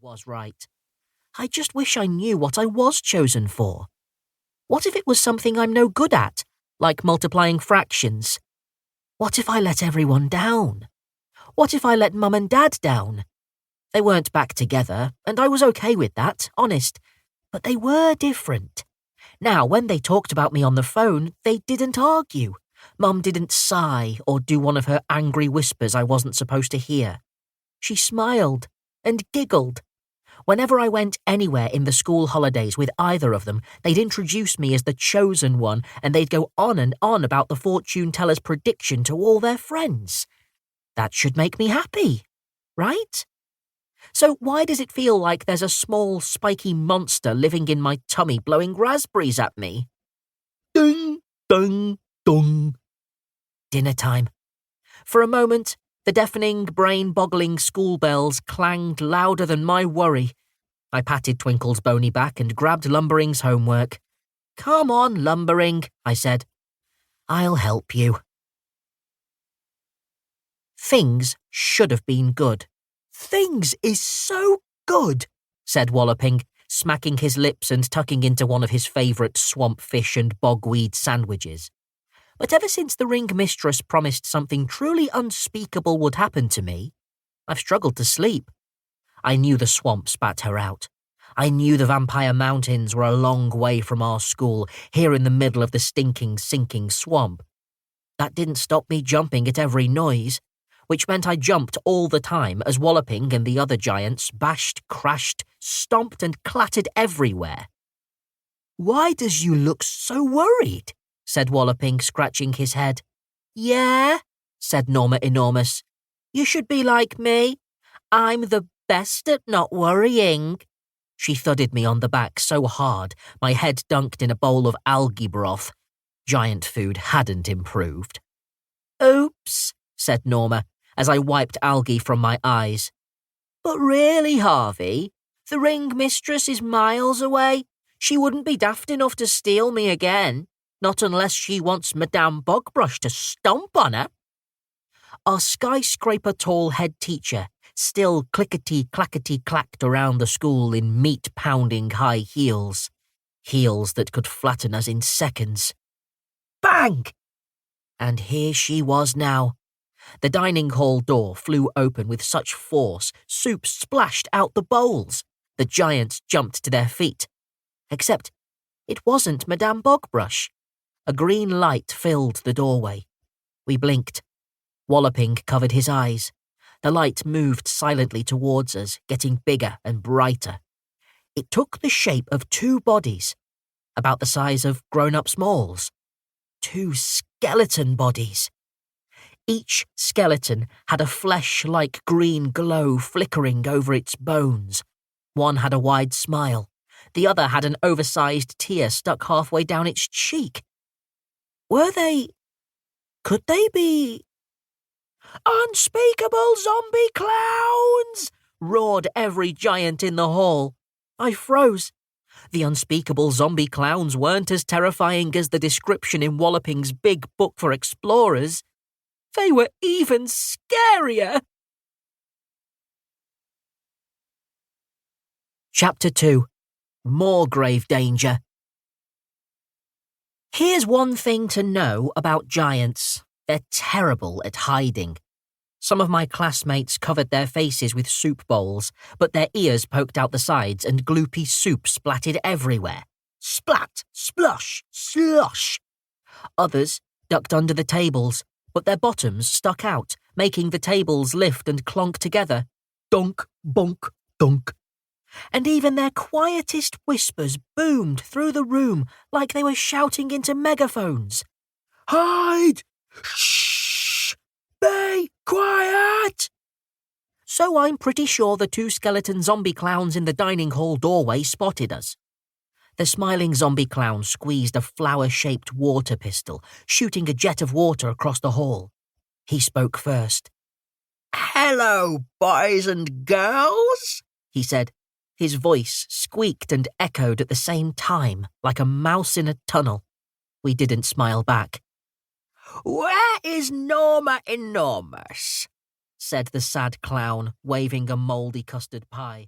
was right. I just wish I knew what I was chosen for. What if it was something I'm no good at, like multiplying fractions? What if I let everyone down? What if I let Mum and Dad down? They weren't back together, and I was okay with that, honest. But they were different. Now, when they talked about me on the phone, they didn't argue. Mum didn't sigh or do one of her angry whispers I wasn't supposed to hear. She smiled and giggled. Whenever I went anywhere in the school holidays with either of them, they'd introduce me as the chosen one, and they'd go on and on about the fortune teller's prediction to all their friends. That should make me happy, right? So why does it feel like there's a small, spiky monster living in my tummy blowing raspberries at me? Ding, ding, dong. Dinner time. For a moment, the deafening, brain-boggling school bells clanged louder than my worry. I patted Twinkle's bony back and grabbed Lumbering's homework. "Come on, Lumbering," I said. "I'll help you." Things should have been good. "Things is so good," said Walloping, smacking his lips and tucking into one of his favourite swamp fish and bogweed sandwiches. But ever since the ring mistress promised something truly unspeakable would happen to me, I've struggled to sleep. I knew the swamp spat her out. I knew the Vampire Mountains were a long way from our school, here in the middle of the stinking, sinking swamp. That didn't stop me jumping at every noise, which meant I jumped all the time as Walloping and the other giants bashed, crashed, stomped and clattered everywhere. "Why does you look so worried?" said Walloping, scratching his head. "Yeah," said Norma Enormous. "You should be like me. I'm the best at not worrying." She thudded me on the back so hard my head dunked in a bowl of algae broth. Giant food hadn't improved. "Oops," said Norma, as I wiped algae from my eyes. "But really, Harvey, the ring mistress is miles away. She wouldn't be daft enough to steal me again. Not unless she wants Madame Bogbrush to stomp on her." Our skyscraper-tall head teacher still clickety-clackety-clacked around the school in meat-pounding high heels. Heels that could flatten us in seconds. Bang! And here she was now. The dining hall door flew open with such force, soup splashed out the bowls. The giants jumped to their feet. Except it wasn't Madame Bogbrush. A green light filled the doorway. We blinked. Walloping covered his eyes. The light moved silently towards us, getting bigger and brighter. It took the shape of two bodies, about the size of grown-up smalls. Two skeleton bodies. Each skeleton had a flesh-like green glow flickering over its bones. One had a wide smile. The other had an oversized tear stuck halfway down its cheek. Could they be... "Unspeakable zombie clowns!" roared every giant in the hall. I froze. The unspeakable zombie clowns weren't as terrifying as the description in Walloping's big book for explorers. They were even scarier. Chapter 2. More grave danger. Here's one thing to know about giants. They're terrible at hiding. Some of my classmates covered their faces with soup bowls, but their ears poked out the sides and gloopy soup splattered everywhere. Splat, splosh, slosh. Others ducked under the tables, but their bottoms stuck out, making the tables lift and clonk together. Dunk, bonk, dunk. And even their quietest whispers boomed through the room like they were shouting into megaphones. "Hide! Shh! Be quiet!" So I'm pretty sure the two skeleton zombie clowns in the dining hall doorway spotted us. The smiling zombie clown squeezed a flower-shaped water pistol, shooting a jet of water across the hall. He spoke first. "Hello, boys and girls," he said. His voice squeaked and echoed at the same time, like a mouse in a tunnel. We didn't smile back. "Where is Norma Enormous?" said the sad clown, waving a mouldy custard pie.